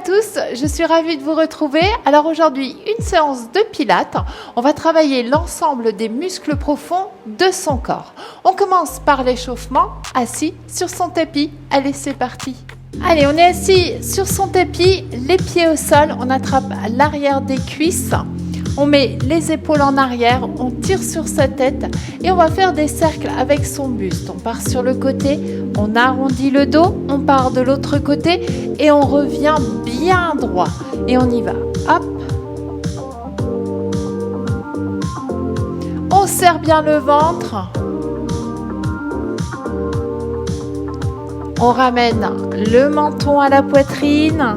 tous, je suis ravie de vous retrouver. Alors aujourd'hui, une séance de pilates. On va travailler l'ensemble des muscles profonds de son corps. On commence par l'échauffement, assis sur son tapis. Allez, c'est parti. Allez, on est assis sur son tapis, les pieds au sol, on attrape l'arrière des cuisses. On met les épaules en arrière, on tire sur sa tête et on va faire des cercles avec son buste. On part sur le côté, on arrondit le dos, on part de l'autre côté et on revient bien droit. Et on y va. Hop. On serre bien le ventre. On ramène le menton à la poitrine.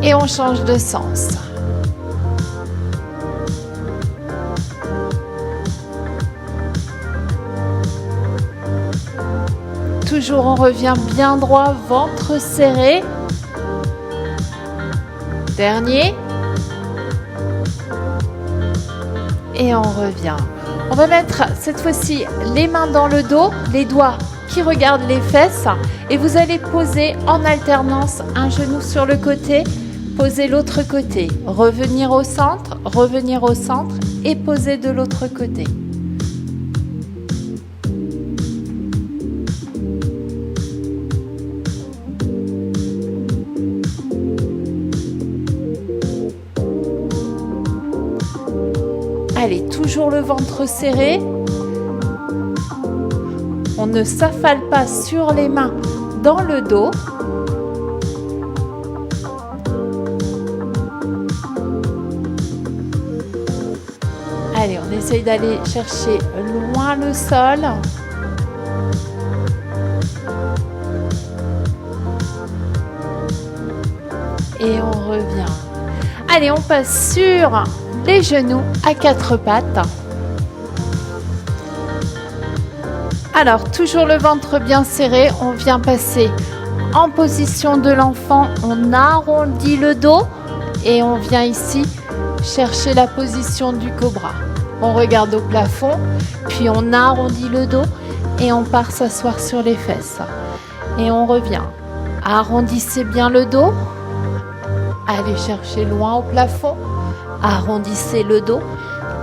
Et on change de sens. Toujours on revient bien droit, ventre serré. Dernier. Et on revient. On va mettre cette fois-ci les mains dans le dos, les doigts qui regardent les fesses. Et vous allez poser en alternance un genou sur le côté. Poser l'autre côté, revenir au centre et poser de l'autre côté. Allez, toujours le ventre serré. On ne s'affale pas sur les mains dans le dos. Allez, on essaye d'aller chercher loin le sol. Et on revient. Allez, on passe sur les genoux à quatre pattes. Alors, toujours le ventre bien serré. On vient passer en position de l'enfant. On arrondit le dos et on vient ici chercher la position du cobra. On regarde au plafond, puis on arrondit le dos et on part s'asseoir sur les fesses. Et on revient. Arrondissez bien le dos. Allez chercher loin au plafond. Arrondissez le dos.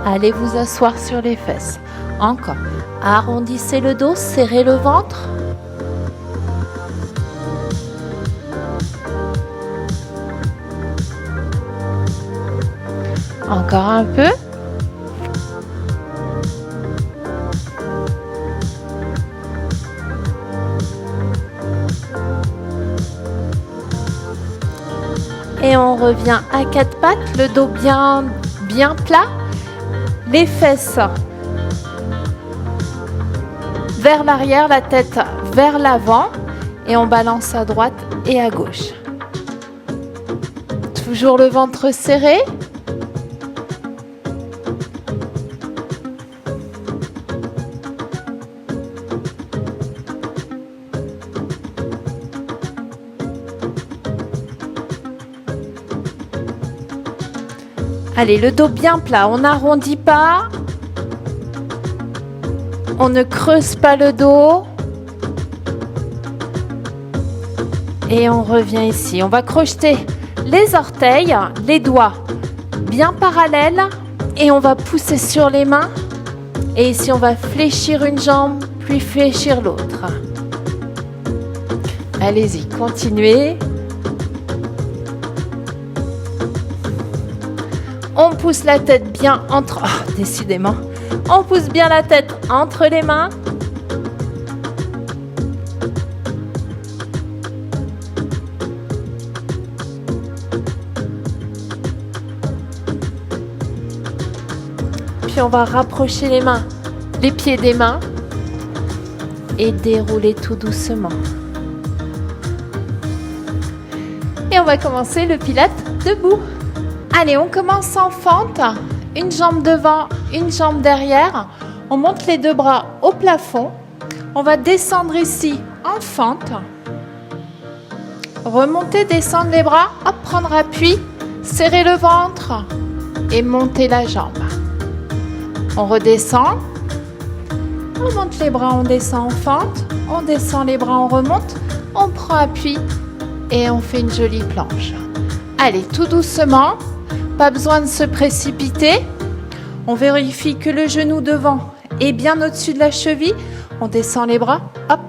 Allez vous asseoir sur les fesses. Encore. Arrondissez le dos, serrez le ventre. Encore un peu. Et on revient à quatre pattes, le dos bien plat, les fesses vers l'arrière, la tête vers l'avant et on balance à droite et à gauche. Toujours le ventre serré. Allez, le dos bien plat, on n'arrondit pas, on ne creuse pas le dos. Et on revient ici. On va crocheter les orteils, les doigts bien parallèles et on va pousser sur les mains. Et ici, on va fléchir une jambe, puis fléchir l'autre. Allez-y, continuez. On pousse la tête bien entre... Oh, décidément. On pousse bien la tête entre les mains. Puis on va rapprocher les mains, les pieds des mains et dérouler tout doucement. Et on va commencer le pilate debout. Allez, on commence en fente, une jambe devant, une jambe derrière. On monte les deux bras au plafond. On va descendre ici en fente. Remonter, descendre les bras, hop, prendre appui, serrer le ventre et monter la jambe. On redescend On monte les bras, on descend en fente. On descend les bras, on remonte. On prend appui et on fait une jolie planche. Allez, tout doucement. Pas besoin de se précipiter. On vérifie que le genou devant est bien au-dessus de la cheville. On descend les bras. Hop.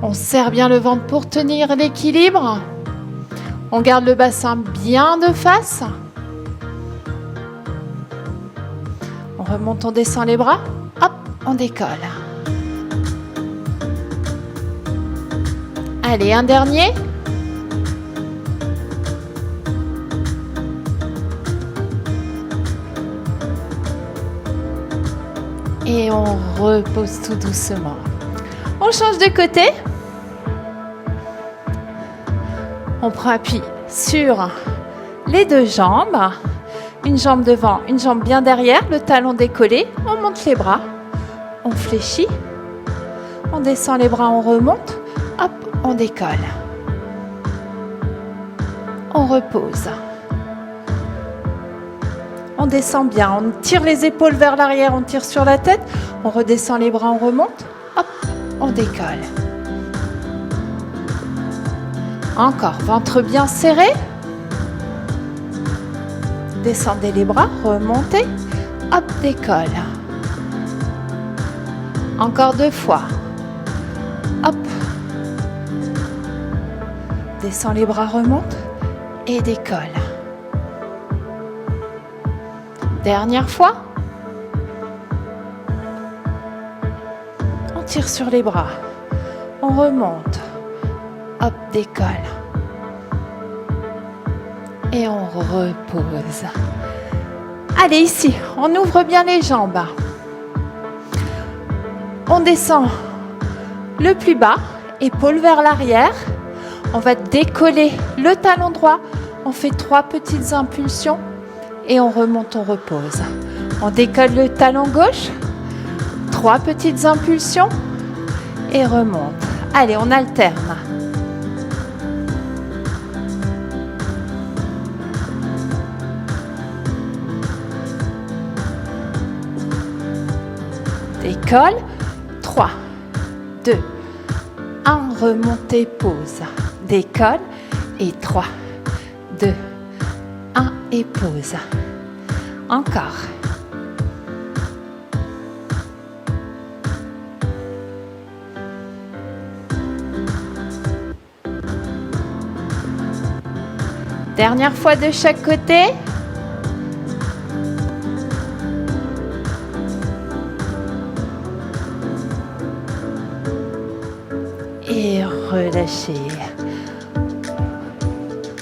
On serre bien le ventre pour tenir l'équilibre. On garde le bassin bien de face. On remonte, on descend les bras. Hop, on décolle. Allez, un dernier. Et on repose tout doucement. On change de côté. On prend appui sur les deux jambes. Une jambe devant, une jambe bien derrière, le talon décollé. On monte les bras. On fléchit. On descend les bras, on remonte. Hop, on décolle. On repose. On descend bien. On tire les épaules vers l'arrière, on tire sur la tête. On redescend les bras, on remonte. Hop, on décolle. Encore, ventre bien serré. Descendez les bras, remontez. Hop, décolle. Encore 2 fois. Hop. Descend les bras, remonte et décolle. Dernière fois. On tire sur les bras. On remonte. Hop, décolle. Et on repose. Allez, ici, on ouvre bien les jambes. On descend le plus bas, épaules vers l'arrière. On va décoller le talon droit. On fait 3 petites impulsions et on remonte, on repose. On décolle le talon gauche. 3 petites impulsions et remonte. Allez, on alterne. Décolle. 3, 2, 1. Remontez, pause. Décolle. Et 3, 2, 1. Et pause. Encore. Dernière fois de chaque côté. Et relâchez.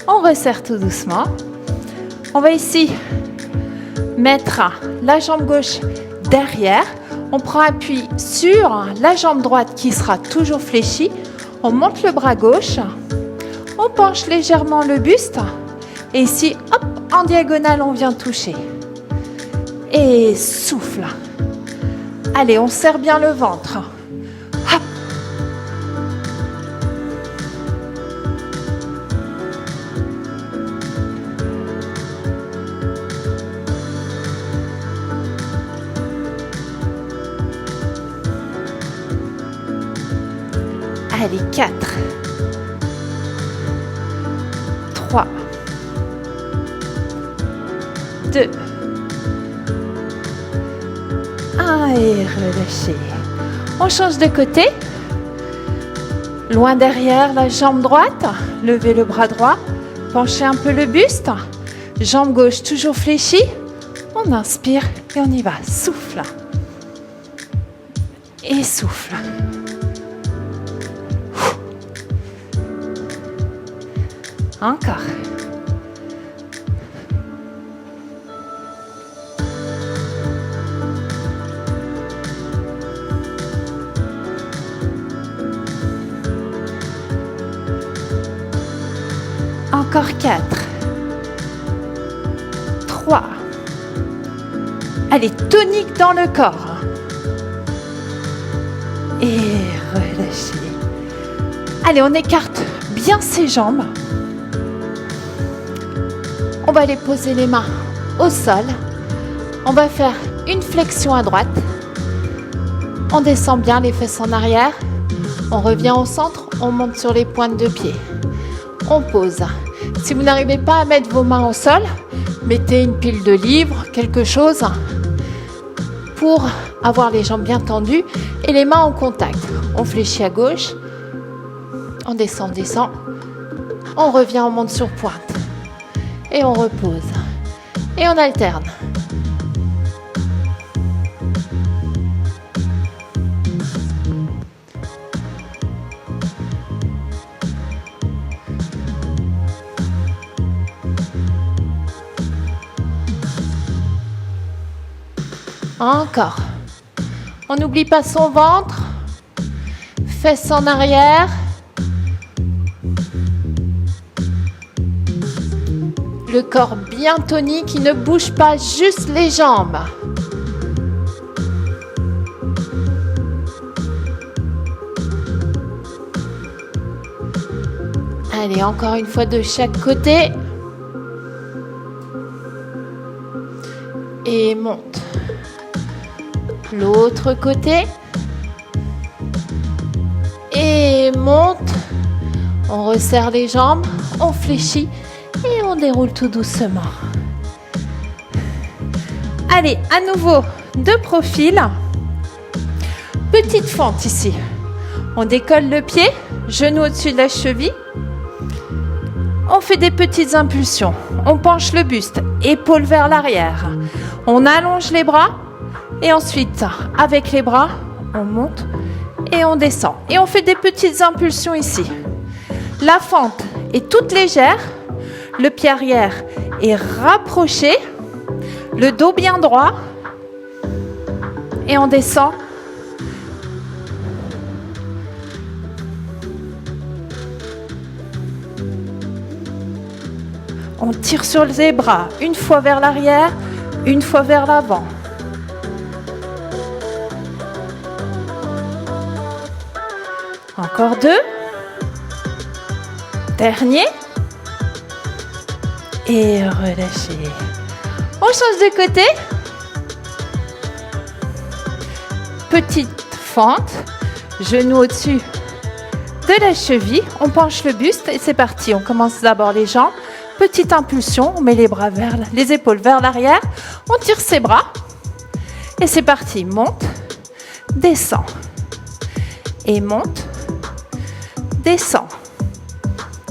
On resserre tout doucement. On va ici mettre la jambe gauche derrière. On prend appui sur la jambe droite qui sera toujours fléchie. On monte le bras gauche. On penche légèrement le buste. Et ici, hop, en diagonale, on vient toucher. Et souffle. Allez, on serre bien le ventre. Hop. Allez, 4, 3, 2, 1 et relâchez. On change de côté. Loin derrière la jambe droite, levez le bras droit, penchez un peu le buste. Jambe gauche toujours fléchie. On inspire et on y va. Souffle. Et souffle. Encore. Encore 4. 3. Allez, tonique dans le corps. Et relâchez. Allez, on écarte bien ses jambes. On va aller poser les mains au sol. On va faire une flexion à droite. On descend bien les fesses en arrière. On revient au centre, on monte sur les pointes de pied. On pose. Si vous n'arrivez pas à mettre vos mains au sol, mettez une pile de livres, quelque chose pour avoir les jambes bien tendues et les mains en contact. On fléchit à gauche, on descend, descend, on revient, on monte sur pointe et on repose et on alterne. Encore. On n'oublie pas son ventre. Fesses en arrière. Le corps bien tonique, il ne bouge pas, juste les jambes. Allez, encore une fois de chaque côté. Et monte. L'autre côté. Et monte. On resserre les jambes, on fléchit et on déroule tout doucement. Allez, à nouveau, de profil. Petite fente ici. On décolle le pied, genou au-dessus de la cheville. On fait des petites impulsions. On penche le buste, épaules vers l'arrière. On allonge les bras. Et ensuite, avec les bras, on monte et on descend. Et on fait des petites impulsions ici. La fente est toute légère. Le pied arrière est rapproché. Le dos bien droit. Et on descend. On tire sur les bras. Une fois vers l'arrière, une fois vers l'avant. Encore deux. Dernier. Et relâchez. On change de côté. Petite fente. Genou au-dessus de la cheville. On penche le buste et c'est parti. On commence d'abord les jambes. Petite impulsion. On met les bras les épaules vers l'arrière. On tire ses bras. Et c'est parti. Monte. Descend. Et monte. Descend.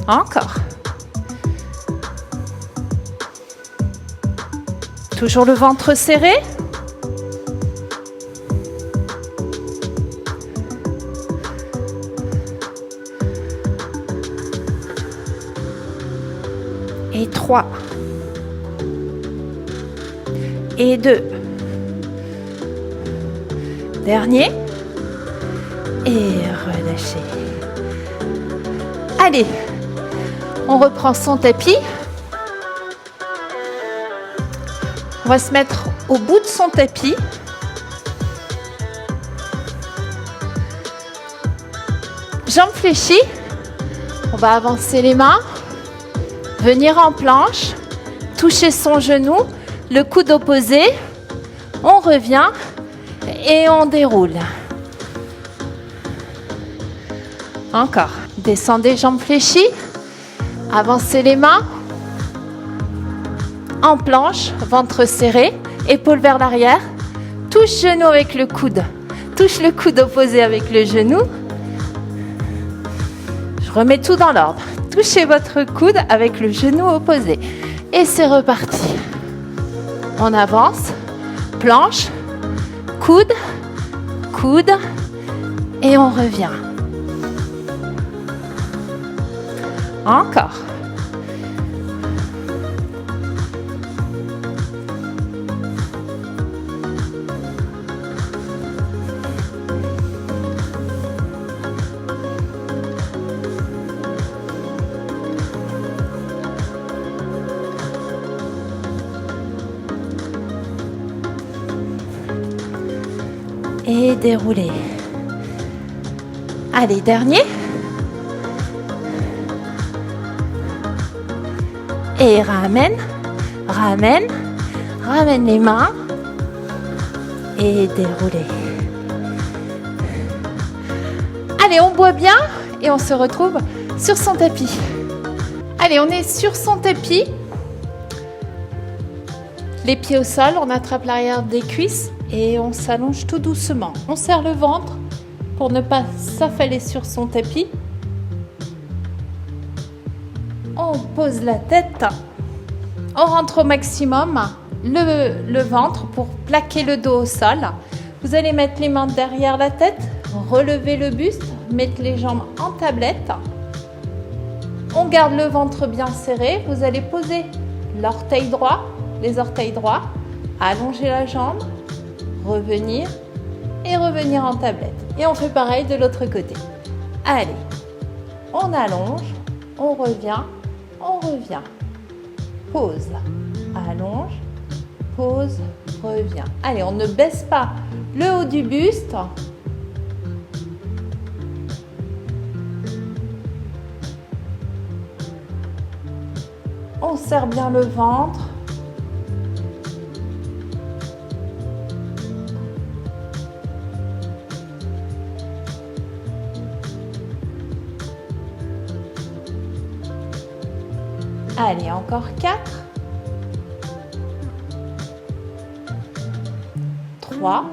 Encore. Toujours le ventre serré. Et 3. Et 2. Dernier. Et relâchez. Allez, on reprend son tapis. On va se mettre au bout de son tapis. Jambes fléchies. On va avancer les mains. Venir en planche. Toucher son genou. Le coude opposé. On revient et on déroule. Encore. Descendez, jambes fléchies. Avancez les mains. En planche, ventre serré, épaules vers l'arrière. Touche genou avec le coude. Touche le coude opposé avec le genou. Je remets tout dans l'ordre. Touchez votre coude avec le genou opposé. Et c'est reparti. On avance. Planche. Coude. Coude. Et on revient. Encore. Et dérouler. Allez, dernier. Et ramène, ramène, ramène les mains. Et dérouler. Allez, on boit bien et on se retrouve sur son tapis. Allez, on est sur son tapis. Les pieds au sol, on attrape l'arrière des cuisses et on s'allonge tout doucement. On serre le ventre pour ne pas s'affaler sur son tapis. On pose la tête. On rentre au maximum le ventre pour plaquer le dos au sol. Vous allez mettre les mains derrière la tête, relever le buste, mettre les jambes en tablette. On garde le ventre bien serré. Vous allez poser l'orteil droit, les orteils droits, allonger la jambe, revenir et revenir en tablette. Et on fait pareil de l'autre côté. Allez, on allonge, on revient, pause, allonge, pause, revient. Allez, on ne baisse pas le haut du buste. On serre bien le ventre. Allez, encore 4. 3.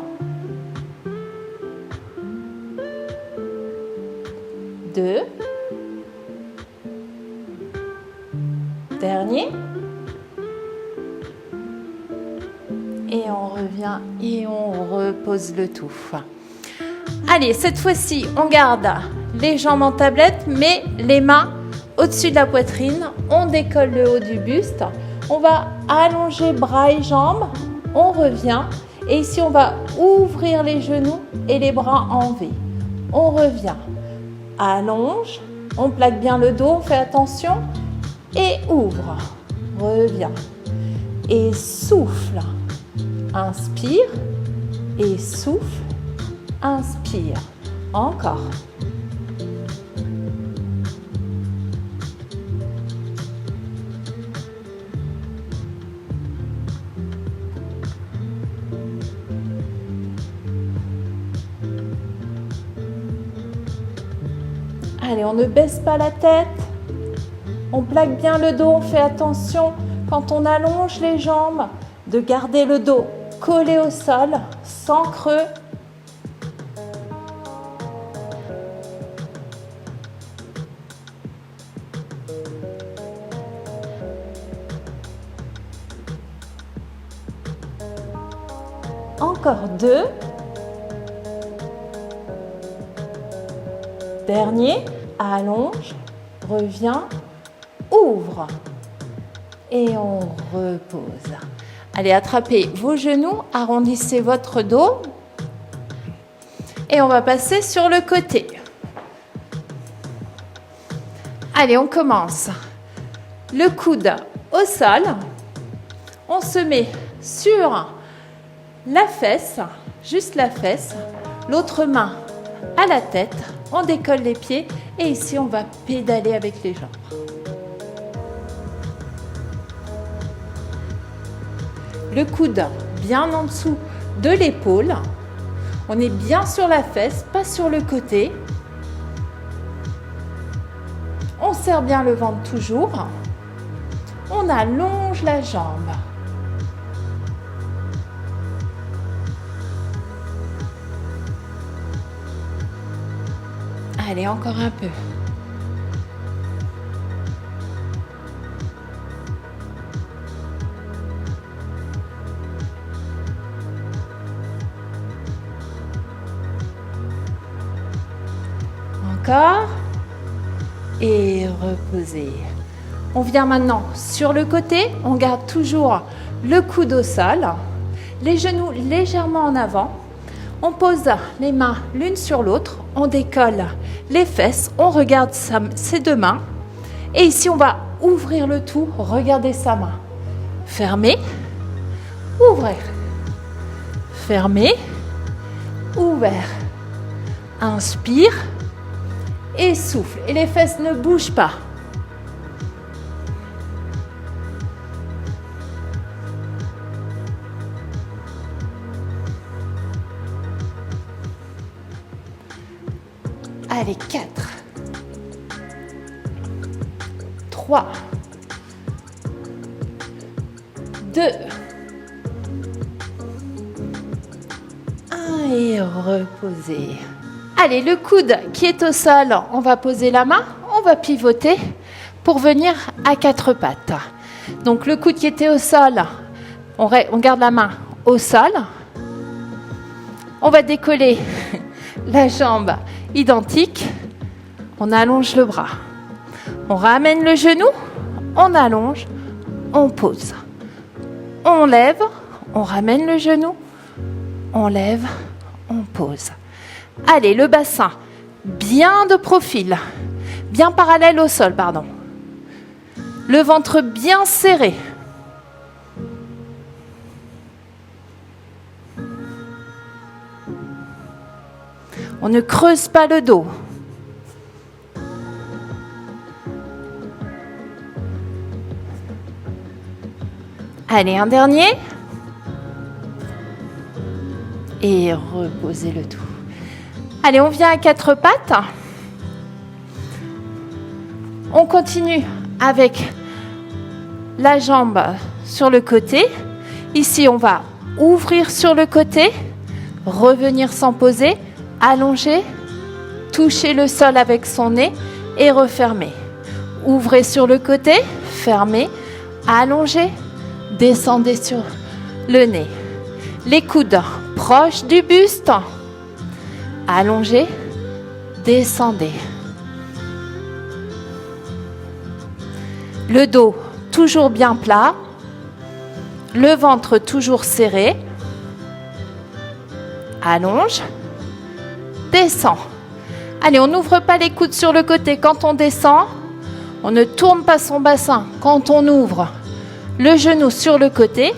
2. Dernier. Et on revient et on repose le tout. Allez, cette fois-ci, on garde les jambes en tablette, mais les mains au-dessus de la poitrine. On décolle le haut du buste. On va allonger bras et jambes. On revient. Et ici, on va ouvrir les genoux et les bras en V. On revient. Allonge. On plaque bien le dos. On fait attention. Et ouvre. Revient. Et souffle. Inspire. Et souffle. Inspire. Encore. Allez, on ne baisse pas la tête. On plaque bien le dos. On fait attention quand on allonge les jambes de garder le dos collé au sol, sans creux. Encore 2. Dernier, allonge, revient, ouvre et on repose. Allez, attrapez vos genoux, arrondissez votre dos et on va passer sur le côté. Allez, on commence. Le coude au sol, on se met sur la fesse, juste la fesse, l'autre main à la tête, on décolle les pieds et ici on va pédaler avec les jambes. Le coude bien en dessous de l'épaule, on est bien sur la fesse, pas sur le côté. On serre bien le ventre toujours, on allonge la jambe. Allez, encore un peu. Encore. Et reposez. On vient maintenant sur le côté. On garde toujours le coude au sol. Les genoux légèrement en avant. On pose les mains l'une sur l'autre, on décolle les fesses, on regarde ses deux mains. Et ici, on va ouvrir le tout, regardez sa main. Fermez, ouvrez. Fermez, ouvert. Inspire et souffle. Et les fesses ne bougent pas. Allez, 4, 3, 2, 1 et reposez. Allez, le coude qui est au sol, on va poser la main, on va pivoter pour venir à 4 pattes. Donc le coude qui était au sol, on garde la main au sol. On va décoller la jambe identique. On allonge le bras. On ramène le genou, on allonge, on pose. On lève, on ramène le genou, on lève, on pose. Allez, le bassin, bien de profil, bien parallèle au sol, pardon. Le ventre bien serré. On ne creuse pas le dos. Allez, un dernier. Et reposez le tout. Allez, on vient à 4 pattes. On continue avec la jambe sur le côté. Ici, on va ouvrir sur le côté, revenir sans poser, allonger, toucher le sol avec son nez et refermer. Ouvrez sur le côté, fermez, allongez, descendez sur le nez. Les coudes proches du buste. Allongez, descendez. Le dos toujours bien plat. Le ventre toujours serré. Allonge. Descend. Allez, on n'ouvre pas les coudes sur le côté quand on descend. On ne tourne pas son bassin quand on ouvre le genou sur le côté.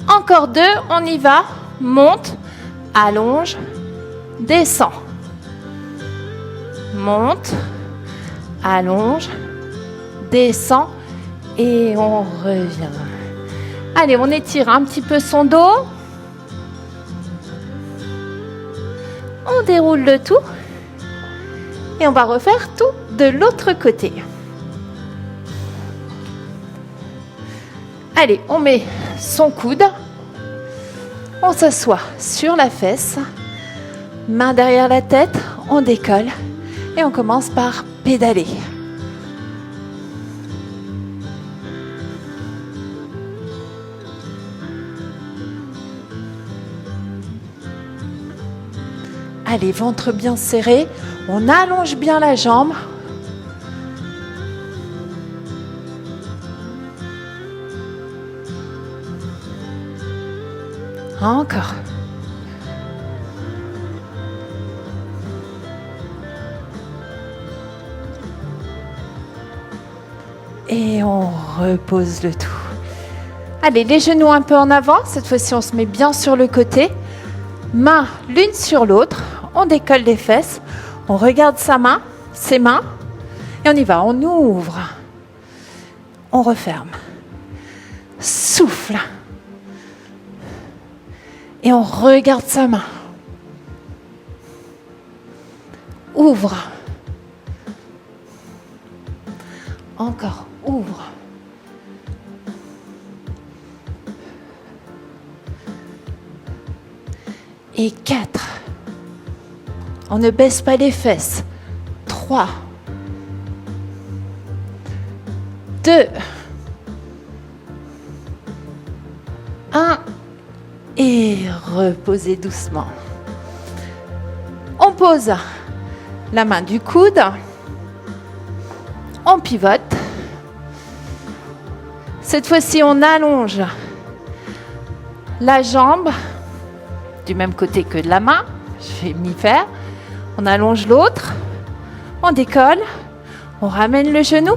Encore 2, on y va. Monte, allonge, descend. Monte, allonge, descend et on revient. Allez, on étire un petit peu son dos. On déroule le tout. Et on va refaire tout de l'autre côté. Allez, on met son coude. On s'assoit sur la fesse. Main derrière la tête, on décolle. Et on commence par pédaler. Allez, ventre bien serré. On allonge bien la jambe. Encore. Et on repose le tout. Allez, les genoux un peu en avant. Cette fois-ci, on se met bien sur le côté. Mains l'une sur l'autre. On décolle les fesses. On regarde ses mains. Et on y va. On ouvre. On referme. Souffle. Et on regarde sa main. Ouvre. Encore. Ouvre. Et 4. On ne baisse pas les fesses. 3. 2. 1. Et reposez doucement. On pose la main du coude. On pivote. Cette fois-ci, on allonge la jambe du même côté que de la main. Je vais m'y faire. On allonge l'autre. On décolle. On ramène le genou.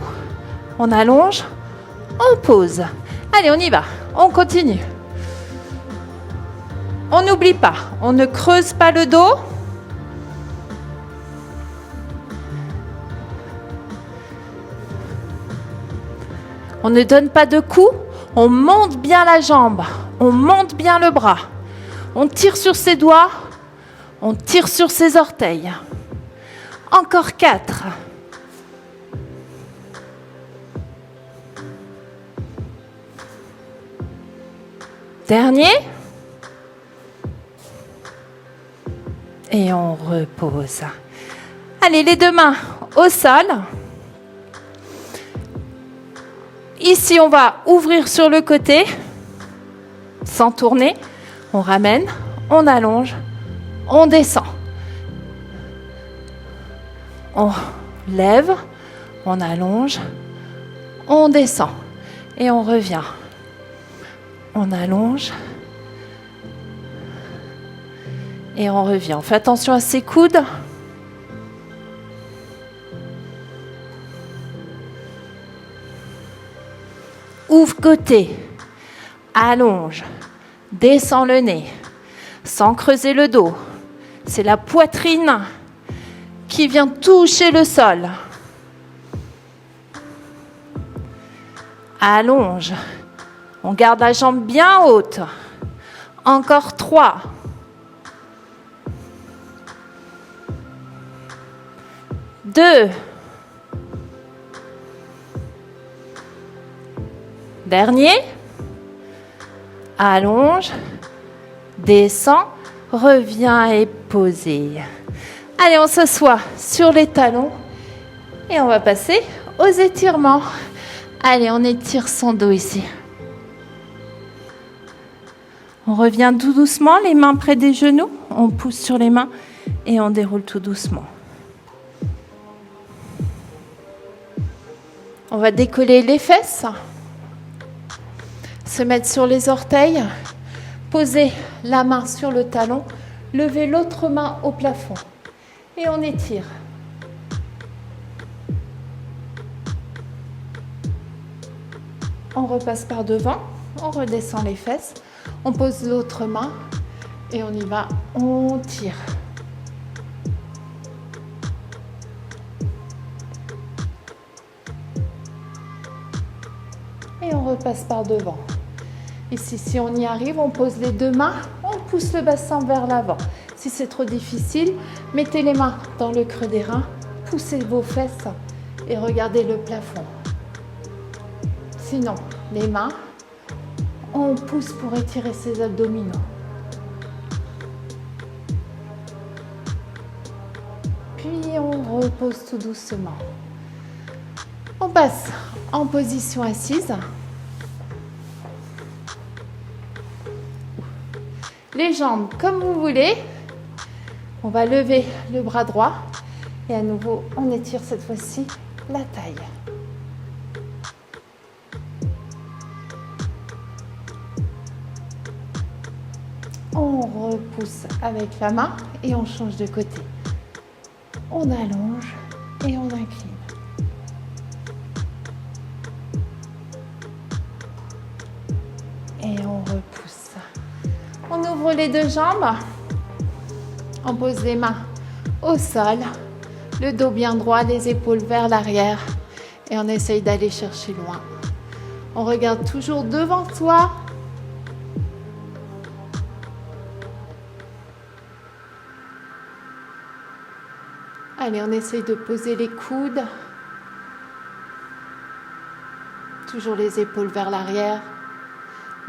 On allonge. On pose. Allez, on y va. On continue. On n'oublie pas. On ne creuse pas le dos. On ne donne pas de coups. On monte bien la jambe. On monte bien le bras. On tire sur ses doigts, on tire sur ses orteils. Encore 4. Dernier. Et on repose. Allez, les deux mains au sol. Ici, on va ouvrir sur le côté, sans tourner. On ramène, on allonge, on descend. On lève, on allonge, on descend. Et on revient. On allonge. Et on revient. On fait attention à ses coudes. Ouvre côté. Allonge. Descend le nez. Sans creuser le dos. C'est la poitrine qui vient toucher le sol. Allonge. On garde la jambe bien haute. Encore 3. Deux. Dernier. Allonge. Descend. Reviens et posez. Allez, on s'assoit sur les talons. Et on va passer aux étirements. Allez, on étire son dos ici. On revient tout doucement, les mains près des genoux. On pousse sur les mains et on déroule tout doucement. On va décoller les fesses, se mettre sur les orteils, poser la main sur le talon, lever l'autre main au plafond et on étire. On repasse par devant, on redescend les fesses, on pose l'autre main et on y va, on tire. Et on repasse par devant. Ici, si on y arrive, on pose les deux mains, on pousse le bassin vers l'avant. Si c'est trop difficile, mettez les mains dans le creux des reins, poussez vos fesses et regardez le plafond. Sinon, les mains, on pousse pour étirer ses abdominaux. Puis on repose tout doucement. On passe en position assise. Les jambes comme vous voulez. On va lever le bras droit. Et à nouveau, on étire cette fois-ci la taille. On repousse avec la main et on change de côté. On allonge et on incline. Et on repousse. On ouvre les deux jambes. On pose les mains au sol. Le dos bien droit, les épaules vers l'arrière. Et on essaye d'aller chercher loin. On regarde toujours devant soi. Allez, on essaye de poser les coudes. Toujours les épaules vers l'arrière.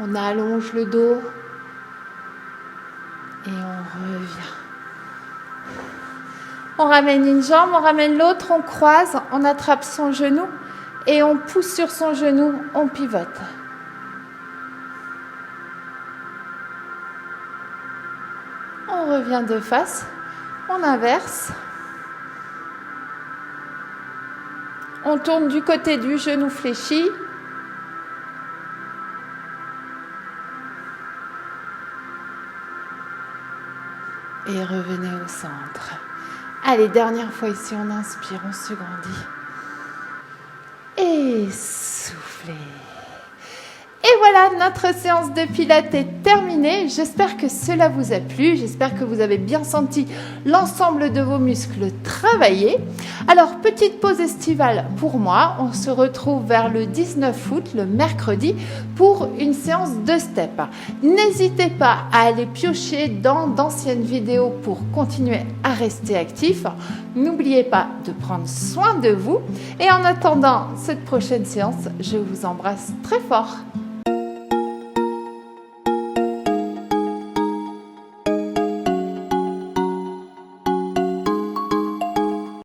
On allonge le dos. Et on revient. On ramène une jambe, on ramène l'autre, on croise, on attrape son genou et on pousse sur son genou, on pivote. On revient de face, on inverse. On tourne du côté du genou fléchi. Et revenez au centre. Allez, dernière fois ici, on inspire, on se grandit. Et soufflez. Et voilà, notre séance de pilates est terminée. J'espère que cela vous a plu. J'espère que vous avez bien senti l'ensemble de vos muscles travailler. Alors, petite pause estivale pour moi. On se retrouve vers le 19 août, le mercredi, pour une séance de step. N'hésitez pas à aller piocher dans d'anciennes vidéos pour continuer à rester actif. N'oubliez pas de prendre soin de vous. Et en attendant cette prochaine séance, je vous embrasse très fort.